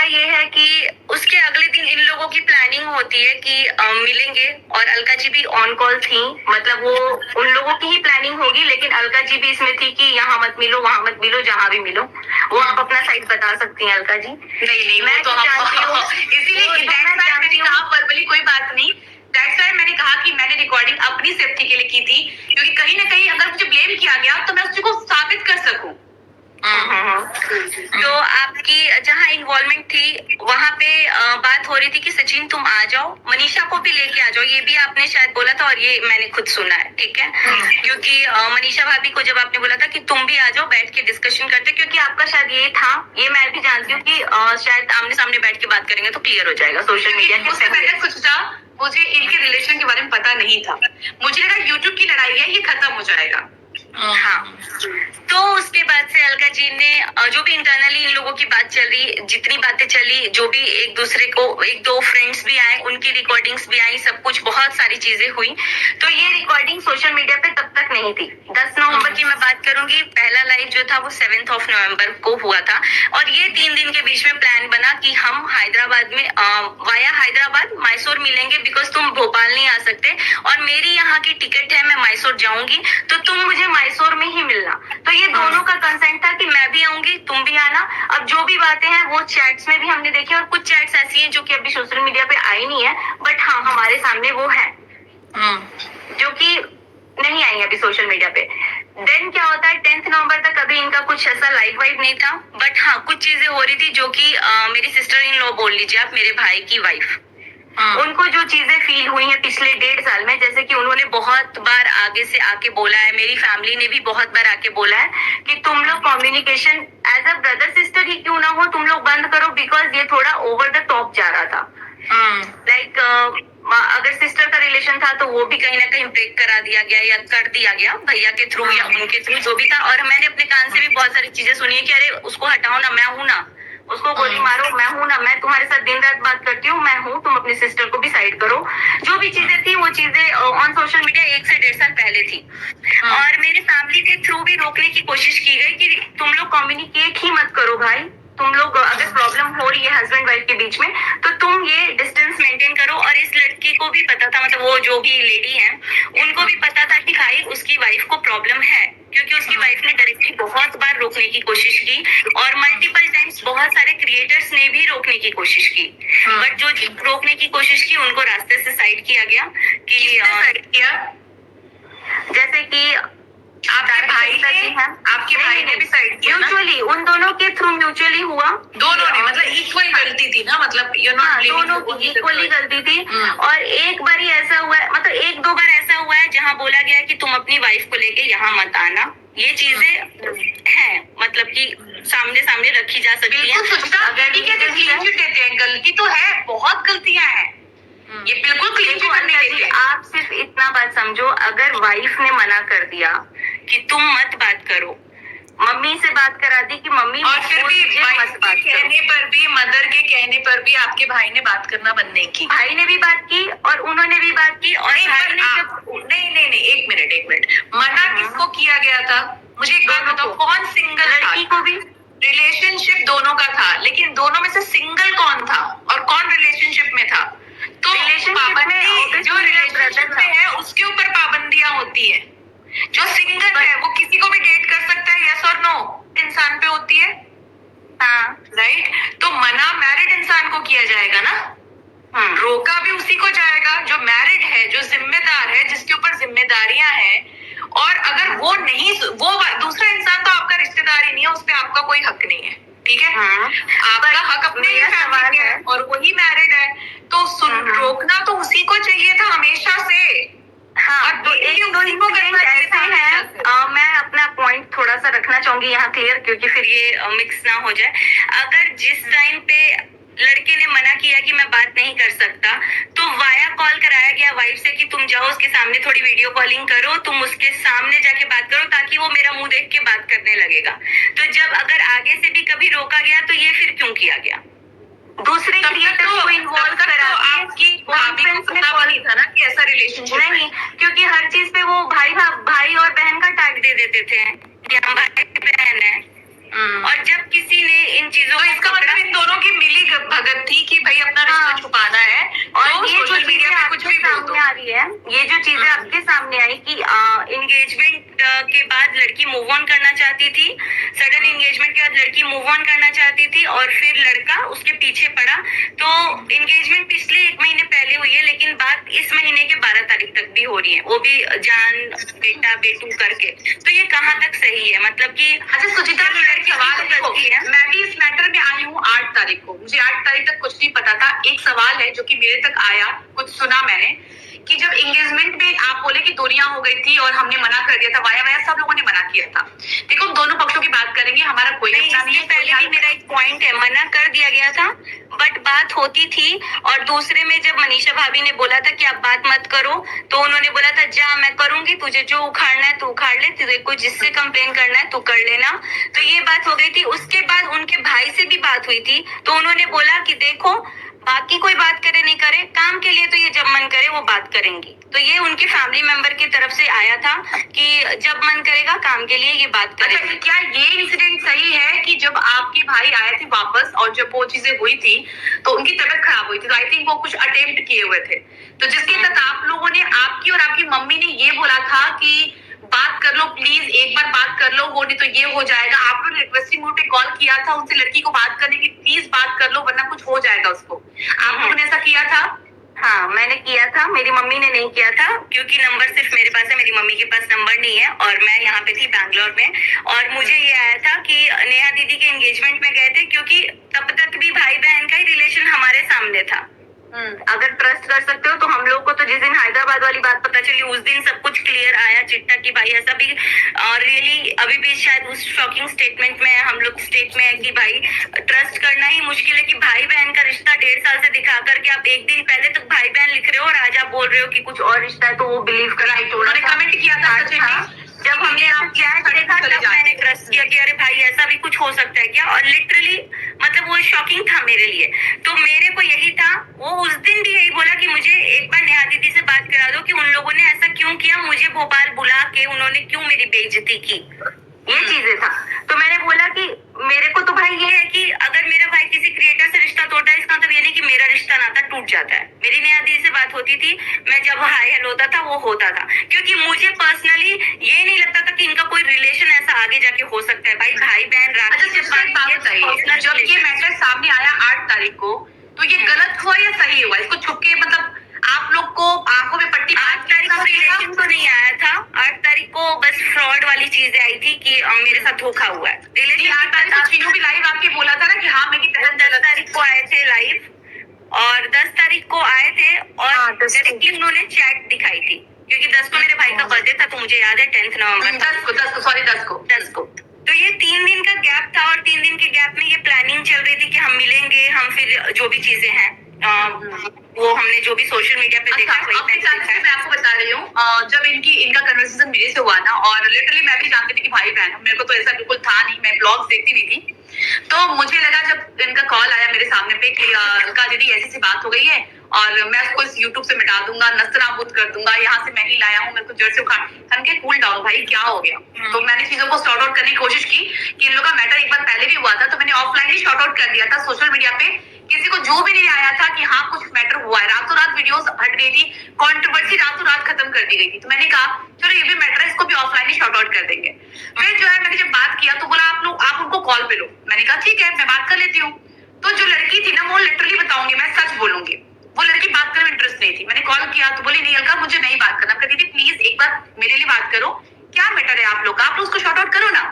ये है कि उसके अगले दिन इन लोगों की प्लानिंग होती है कि मिलेंगे, और अलका जी भी ऑन कॉल थी। मतलब वो उन लोगों की ही प्लानिंग होगी, लेकिन अलका जी भी इसमें थी कि यहाँ मत मिलो, वहां मत मिलो, जहाँ भी मिलो। वो आप अपना साइड बता सकती हैं अलका जी। नहीं मैं तो जानती हूँ, इसीलिए मैंने कहा वर्बली कोई बात नहीं। दैट्स व्हाई मैंने कहा कि मैंने रिकॉर्डिंग अपनी सेफ्टी के लिए की थी, क्योंकि कहीं ना कहीं अगर मुझे ब्लेम किया गया तो मैं उस चीज को साबित कर सकूं। तो आपकी जहाँ इन्वॉल्वमेंट थी वहाँ पे बात हो रही थी कि सचिन तुम आ जाओ, मनीषा को भी लेके आ जाओ, ये भी आपने शायद बोला था और ये मैंने खुद सुना है, ठीक है। क्योंकि मनीषा भाभी को जब आपने बोला था कि तुम भी आ जाओ, बैठ के डिस्कशन करते, क्योंकि आपका शायद ये था, ये मैं भी जानती हूँ कि शायद आमने सामने बैठ के बात करेंगे तो क्लियर हो जाएगा सोशल मीडिया के। उससे पहले कुछ था, मुझे इनके रिलेशन के बारे में पता नहीं था। मुझे लगा यूट्यूब की लड़ाई है, ये खत्म हो जाएगा। हाँ, तो उसके बाद से अलका जी ने जो भी इंटरनली इन लोगों की बात चल रही, जितनी बातें चली, जो भी एक दूसरे को, एक दो फ्रेंड्स भी आए, उनकी रिकॉर्डिंग्स भी आई, सब कुछ बहुत सारी चीजें हुई। तो ये रिकॉर्डिंग सोशल मीडिया पे तब तक नहीं थी। 10 नवंबर की मैं बात करूंगी, पहला लाइव जो था वो 7 नवंबर को हुआ था, और ये 3 दिन के बीच में प्लान बना कि हम हैदराबाद में वाया हैदराबाद मैसूर मिलेंगे, बिकॉज तुम भोपाल नहीं आ सकते और मेरी यहाँ की टिकट है, मैं मैसूर जाऊंगी, तो तुम मुझे मैसूर में ही मिलना। तो ये दोनों का कंसेंट था कि मैं भी आऊंगी, तुम भी आना। अब जो भी बातें हैं वो चैट्स में भी हमने देखी, और कुछ चैट्स ऐसी हैं जो कि अभी सोशल मीडिया पे आई नहीं है, बट हाँ हमारे सामने वो है जो कि नहीं आई अभी सोशल मीडिया पे। देन क्या होता है, 10 नवंबर तक अभी इनका कुछ ऐसा लाइव वाइव नहीं था, बट हाँ कुछ चीजें हो रही थी जो कि मेरी सिस्टर इन लॉ बोल लीजिए आप, मेरे भाई की वाइफ, उनको जो चीजें फील हुई हैं पिछले 1.5 साल में, जैसे कि उन्होंने बहुत बार आगे से आके बोला है, मेरी फैमिली ने भी बहुत बार आके बोला है कि तुम लोग communication as a brother sister ही क्यों ना हो, तुम लोग बंद करो, बिकॉज ये थोड़ा ओवर द टॉप जा रहा था। लाइक अगर सिस्टर का रिलेशन था तो वो भी कहीं ना कहीं ब्रेक करा दिया गया या कर दिया गया भैया के थ्रू या उनके थ्रू, जो भी था। और मैंने अपने कान से भी बहुत सारी चीजें सुनी है कि अरे उसको हटाओ ना, मैं हूं ना, उसको गोली मारो, मैं हूं ना, मैं तुम्हारे साथ दिन रात बात करती हूँ, मैं हूँ, तुम अपनी सिस्टर को भी साइड करो। जो भी चीजें थी वो चीजें ऑन सोशल मीडिया 1 से 1.5 साल पहले थी। और मेरी फैमिली के थ्रू भी रोकने की कोशिश की गई कि तुम लोग कम्युनिकेट ही मत करो भाई, तुम लोग अगर प्रॉब्लम हो रही है हस्बैंड वाइफ के बीच में तो तुम ये डिस्टेंस मेंटेन करो। और इस लड़की को भी पता था, मतलब वो जो भी लेडी है उनको भी पता था कि भाई उसकी वाइफ को प्रॉब्लम है, क्योंकि उसकी वाइफ ने डायरेक्टली बहुत बार रोकने की कोशिश की, और मल्टीपल टाइम्स बहुत सारे क्रिएटर्स ने भी रोकने की कोशिश की, बट जो रोकने की कोशिश की उनको रास्ते से साइड किया गया। कि जैसे कि आपके भाई ने भी साइड किया, म्यूचुअली उन दोनों के थ्रू म्यूचुअली हुआ, दोनों ने, मतलब इक्वल गलती थी ना, मतलब दोनों की इक्वली गलती थी। और एक बार ही ऐसा हुआ है, मतलब 1-2 बार ऐसा हुआ है जहाँ बोला गया कि तुम अपनी वाइफ को लेके यहाँ मत आना, ये चीजें हैं, मतलब कि सामने सामने रखी जा सकती है। अगर देते हैं, गलती तो है, बहुत गलतियां हैं, ये बिल्कुल क्लीन चिट नहीं देते। आप सिर्फ इतना बात समझो, अगर वाइफ ने मना कर दिया कि तुम मत बात करो, मम्मी से बात करा दी कि मम्मी, और फिर भी वाइफ के कहने पर भी, मदर के कहने पर भी आपके भाई ने बात करना बंद नहीं की। भाई ने भी बात की और उन्होंने भी बात की, और भाई ने नहीं, एक मिनट, मना किसको किया गया था? मुझे एक बात बताओ, कौन सिंगल? लड़की को भी रिलेशनशिप दोनों का था, लेकिन दोनों में से सिंगल कौन था और कौन रिलेशनशिप में था? तो पाबंदी जो रिलेशनशिप में है उसके ऊपर पाबंदियां होती है, जो सिंगल है वो किसी को भी डेट कर सकता है, यस और नो इंसान पे होती है। हाँ, राइट, तो मना मैरिड इंसान को किया जाएगा ना, रोका भी उसी को जाएगा जो मैरिड है, जो जिम्मेदार है, जिसके ऊपर जिम्मेदारियां हैं। और अगर वो नहीं, वो दूसरा इंसान तो आपका रिश्तेदार ही नहीं है, उस पर आपका कोई हक नहीं है, ठीक है। आपका हक अपने फैमिली है और वही मैरिड है, तो रोकना तो उसी को चाहिए था हमेशा से। हाँ, तो एक दो इंसिडेंट ऐसे हैं, मैं अपना पॉइंट थोड़ा सा रखना चाहूंगी यहाँ क्लियर, क्योंकि फिर ये मिक्स ना हो जाए। अगर जिस टाइम पे लड़के ने मना किया कि मैं बात नहीं कर सकता, तो वाया कॉल कराया गया वाइफ से कि तुम जाओ उसके सामने थोड़ी वीडियो कॉलिंग करो, तुम उसके सामने जाके बात करो, ताकि वो मेरा मुंह देख के बात करने लगेगा। तो जब अगर आगे से भी कभी रोका गया तो ये फिर क्यों किया गया? दूसरे क्रिएटर्स को इन्वॉल्व करा, आपकी कॉन्फ्रेंस में कॉल नहीं था ना कि ऐसा रिलेशनशिप नहीं, क्योंकि हर चीज पे वो भाई और बहन का टैग दे देते थे कि हम भाई बहन है। और जब किसी ने इन चीजों को, इसका मतलब इन दोनों की चीजें आपके सामने आई कि एंगेजमेंट के बाद लड़की मूव ऑन करना चाहती थी, सडन एंगेजमेंट के बाद लड़की मूव ऑन करना चाहती थी और फिर लड़का उसके पीछे पड़ा। तो एंगेजमेंट पिछले 1 महीने पहले हुई है, लेकिन बात इस महीने के 12 तारीख तक भी हो रही है, वो भी जान बेटा बेटू करके। तो ये कहाँ तक सही है? मतलब कि अच्छा सुचिता, लड़की सवाल है, मैं भी इस मैटर में आई हूँ 8 तारीख को, मुझे 8 तारीख तक कुछ नहीं पता था। एक सवाल है जो कि मेरे तक आया, कुछ सुना मैंने कि जब एंगेजमेंट में आप बोले कि दूरियां हो गई थी और हमने मना कर दिया था, वाया वाया सब लोगों ने मना किया था। देखो हम दोनों पक्षों की बात करेंगे, हमारा कोई नहीं, पहले भी मेरा एक पॉइंट है, मना कर दिया गया था बट बात होती थी। और दूसरे में जब मनीषा भाभी ने बोला था कि आप बात मत करो, तो उन्होंने बोला था जा मैं करूंगी, तुझे जो उखाड़ना है तू उखाड़ ले, तुझे कोई जिससे कंप्लेन करना है तू कर लेना। तो ये बात हो गई थी। उसके बाद उनके भाई से भी बात हुई थी, तो उन्होंने बोला कि देखो बाकी कोई बात करे नहीं करे, काम के लिए तो ये जब मन करे वो बात करेंगी। तो ये उनके फैमिली मेंबर की तरफ से आया था कि जब मन करेगा काम के लिए ये बात करेंगे। अच्छा, क्या ये इंसिडेंट सही है कि जब आपके भाई आए थे वापस और जब वो चीजें हुई थी तो उनकी तबीयत खराब हुई थी, तो आई थिंक वो कुछ अटेम्प्ट किए हुए थे, तो जिसके तहत आप लोगों ने, आपकी और आपकी मम्मी ने ये बोला था कि बात कर लो प्लीज, एक बार बात कर लो, वो नहीं तो ये हो जाएगा। आप लोगों ने रिक्वेस्टिंग मोड पे कॉल किया था उनसे लड़की को बात करने की, प्लीज बात कर लो वरना कुछ हो जाएगा उसको, आप लोगों ने ऐसा किया था? हाँ मैंने किया था, मेरी मम्मी ने नहीं किया था क्योंकि नंबर सिर्फ मेरे पास है, मेरी मम्मी के पास नंबर नहीं है और मैं यहाँ पे थी बैंगलोर में। और मुझे ये आया था कि नेहा दीदी के एंगेजमेंट में गए थे क्योंकि तब तक भी भाई बहन का ही रिलेशन हमारे सामने था। अगर ट्रस्ट कर सकते हो तो हम लोग को तो जिस दिन हैदराबाद वाली बात पता चली उस दिन सब कुछ क्लियर आया चिट्टा की भाई ऐसा भी रियली अभी भी शायद उस शॉकिंग स्टेटमेंट में हम लोग स्टेट में है कि भाई ट्रस्ट करना ही मुश्किल है कि भाई बहन का रिश्ता 1.5 साल से दिखा करके आप एक दिन पहले तक भाई बहन लिख रहे हो और आज आप बोल रहे हो कि कुछ और रिश्ता है, तो वो बिलीव करा। उन्होंने कमेंट किया था जब हमने आप चैट देखा तब मैंने ट्रस्ट किया कि अरे भाई ऐसा भी कुछ हो सकता है क्या, और लिटरली मतलब वो शॉकिंग था मेरे लिए। तो मेरे को यही था, वो उस दिन भी यही बोला कि मुझे एक बार नेहा दीदी से बात करा दो कि उन लोगों ने ऐसा क्यों किया, मुझे भोपाल बुला के उन्होंने क्यों मेरी बेइज्जती की, ये चीजें था। तो मैंने बोला कि मेरे को तो भाई ये है कि अगर मेरा भाई किसी क्रिएटर से रिश्ता तोड़ता है इसका मतलब ये नहीं कि मेरा रिश्ता नाता टूट जाता है। मेरी नेहा दीदी से बात होती थी, मैं जब हाय हेलो होता था वो होता था, क्योंकि मुझे पर्सनली ये नहीं लगता था कि इनका कोई रिलेशन ऐसा आगे जाके हो सकता है। भाई बहन राखी से जब ये मैटर सामने आया 8 तारीख को, तो ये गलत हुआ या सही हुआ? इसको छुपके मतलब आप लोग को आंखों में पट्टी, 8 तारीख को रिलेशन तो नहीं आया था, 8 तारीख को बस फ्रॉड वाली चीजें आई थी कि मेरे साथ धोखा हुआ है। रिलेशन 8 तारीख को चीनू भी लाइव आके बोला था ना कि हाँ मेरी 10 तारीख को आए थे लाइव और 10 तारीख को आए थे और डायरेक्टली उन्होंने चैट दिखाई थी क्योंकि 10 को मेरे भाई का बर्थडे था, तो मुझे याद है 10 नवंबर 10 को। तो ये 3 दिन का गैप था और 3 दिन के गैप में ये प्लानिंग चल रही थी कि हम मिलेंगे, हम फिर जो भी चीजें हैं वो हमने जो भी सोशल मीडिया पे देखा मैं आपको बता रही हूँ, जब इनका कन्वर्सेशन मेरे से हुआ ना, और लिटरली मैं भी जानती थी कि भाई बहन, मेरे को तो ऐसा बिल्कुल था नहीं, मैं ब्लॉग्स देखती नहीं थी, तो मुझे लगा जब इनका कॉल आया मेरे सामने पे कि अलका दीदी ऐसी सी बात हो गई है और मैं उसको इस यूट्यूब से मिटा दूंगा, नस्तनाबूद कर दूंगा, यहाँ से मैं ही लाया हूँ, मेरे को जड़ से उखाड़। हमके कूल डाउन भाई, क्या हो गया? तो मैंने चीजों को सॉर्ट आउट करने की कोशिश की कि इन लोग का मैटर एक बार पहले भी हुआ था, तो मैंने ऑफलाइन ही सॉर्ट आउट कर दिया था सोशल मीडिया पे, किसी को जो भी नहीं आया था कि हाँ कुछ मैटर हुआ है। रातों रात वीडियोस हट गई थी, कंट्रोवर्सी रातों रात खत्म कर दी गई थी, तो मैंने कहा चलो ये भी मैटर है, इसको भी ऑफलाइन ही सॉर्ट आउट कर देंगे। फिर जो है मैंने जब बात किया तो बोला आप उनको कॉल पे लो, मैंने कहा ठीक है मैं बात कर लेती हूँ। तो जो लड़की थी ना, वो लिटरली बताऊंगी, मैं सच बोलूंगी, वो लड़की बात करने में इंटरेस्ट नहीं थी। मैंने कॉल किया तो बोली नहीं अलका मुझे नहीं बात करना, कहती थी प्लीज एक बार मेरे लिए बात करो, क्या मैटर है आप लोग का, आप लोग उसको शॉर्ट आउट करो ना।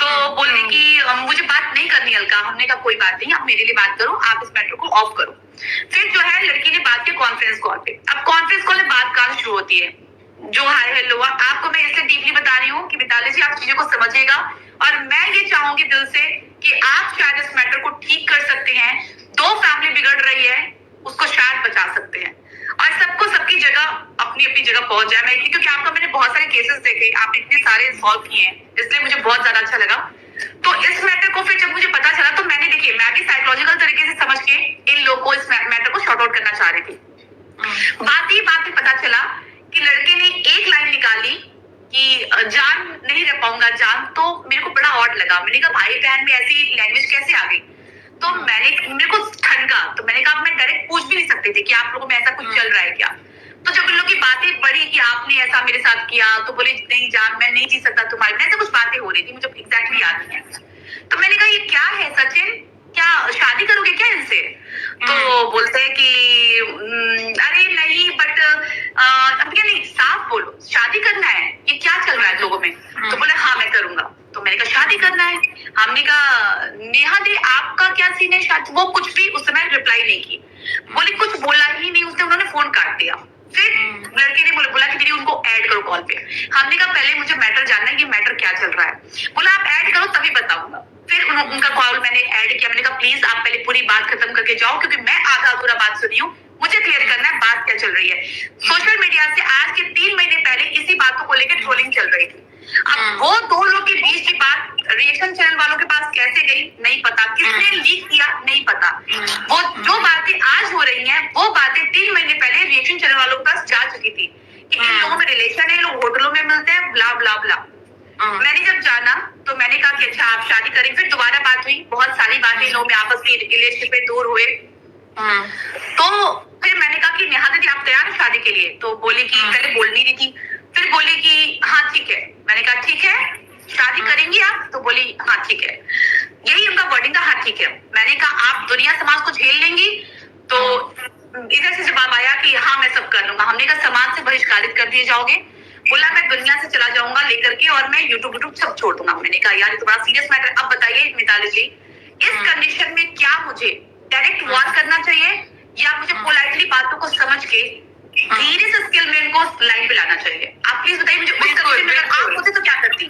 तो बोलने की मुझे बात नहीं करनी अलका, हमने कहा कोई बात नहीं, आप मेरे लिए बात करो, आप इस मैटर को ऑफ करो। फिर जो है लड़की ने बात की कॉन्फ्रेंस कॉल पे। अब कॉन्फ्रेंस कॉल में बात कहाँ शुरू होती है, जो हाय हेलो हुआ, आपको मैं इसलिए डीपली बता रही हूँ कि मिताली जी आप चीजों को समझिएगा, और मैं ये चाहूंगी दिल से कि आप शायद इस मैटर को ठीक कर सकते हैं। 2 फैमिली बिगड़ रही है, उसको शायद बचा सकते हैं, और सबको सबकी जगह अपनी अपनी जगह पहुंच जाए। मैं क्योंकि आपका मैंने बहुत सारे केसेस देखे, आप इतने सारे सॉल्व किए हैं, इसलिए मुझे बहुत ज्यादा अच्छा लगा। तो इस मैटर को फिर जब मुझे पता चला तो मैंने, देखिए मैं भी साइकोलॉजिकल तरीके से समझ के इन लोगों को इस मैटर को शॉर्ट आउट करना चाह रही थी। बात ही पता चला कि लड़के ने एक लाइन निकाली कि जान नहीं रह पाऊंगा जान, तो मेरे को बड़ा ऑड लगा। मैंने कहा भाई बहन में ऐसी लैंग्वेज कैसे आ गई? तो मेरे को ठनका, तो मैंने कहा मैं डायरेक्ट पूछ भी नहीं सकती थी कि आप लोगों में ऐसा कुछ चल रहा है क्या। तो जब इन लोगों की बातें बढ़ी कि आप किया तो बोले नहीं जान मैं नहीं जी सकता तुम्हारे बिना, ऐसे कुछ बातें हो रही थी, मुझे एग्जैक्टली याद नहीं है। तो मैंने कहा ये क्या है सचिन, क्या शादी करोगे क्या इनसे? तो बोलते हैं कि अरे नहीं बट अब क्या, नहीं साफ बोलो शादी करना है, ये क्या चल रहा है लोगों में? तो बोले हाँ मैं करूंगा। तो मैंने कहा शादी करना है। हमने कहा नेहा दी आपका क्या सीन है शादी? वो कुछ भी उस समय रिप्लाई नहीं की, बोली कुछ बोला ही नहीं उसने, उन्होंने फोन काट दिया। फिर लड़के ने बोला कि दीदी उनको ऐड करो कॉल पे। हमने कहा पहले मुझे मैटर जानना है, ये मैटर क्या चल रहा है। बोला आप ऐड करो तभी बताऊंगा। फिर उनका कॉल मैंने ऐड किया। मैंने कहा प्लीज आप पहले पूरी बात खत्म करके जाओ, क्योंकि मैं आधा अधूरा बात सुनी हूँ, मुझे क्लियर करना है बात क्या चल रही है। सोशल मीडिया से आज के 3 महीने पहले इसी बातों को लेकर ट्रोलिंग चल रही थी। अब वो दो लोग के बीच की बात रिएक्शन चैनल वालों के पास कैसे गई नहीं पता, किसने लीक किया नहीं पता। वो जो बातें आज हो रही हैं वो बातें 3 महीने पहले रिएक्शन चैनल वालों के पास जा चुकी थी कि इन लोगों में रिलेशन है, लोग होटलों में मिलते हैं, ब्ला ब्ला ब्ला। मैंने जब जाना तो मैंने कहा कि अच्छा आप शादी करेंगे। फिर दोबारा बात हुई, बहुत सारी बातें लोगों में आपस की रिलेशनशिप में दूर हुए। तो फिर मैंने कहा कि नेहा दीदी आप तैयार हो शादी के लिए? तो बोली कि पहले बोल नहीं रही थी, फिर बोली कि हाँ ठीक है। मैंने कहा ठीक है शादी करेंगी आप? तो बोली हाँ ठीक है। यही उनका वर्डिंग था, हाँ ठीक है। मैंने कहा आप दुनिया समाज को झेल लेंगी? तो इधर से जवाब आया कि हाँ मैं सब कर लूंगा। हमने कहा समाज से बहिष्कारित कर दिए जाओगे? बोला मैं दुनिया से चला जाऊंगा लेकर के और मैं यूट्यूब सब छोड़ दूंगा। मैंने कहा यार ये तो बड़ा सीरियस मैटर। अब बताइए मिताली जी, इस कंडीशन में क्या मुझे डायरेक्ट वॉर करना चाहिए या मुझे पोलाइटली बातों को समझ के धीरे से स्किल में इनको लाइन पे लाना चाहिए? आप प्लीज बताइए मुझे। उस कंडीशन में अगर आप होते तो क्या करती?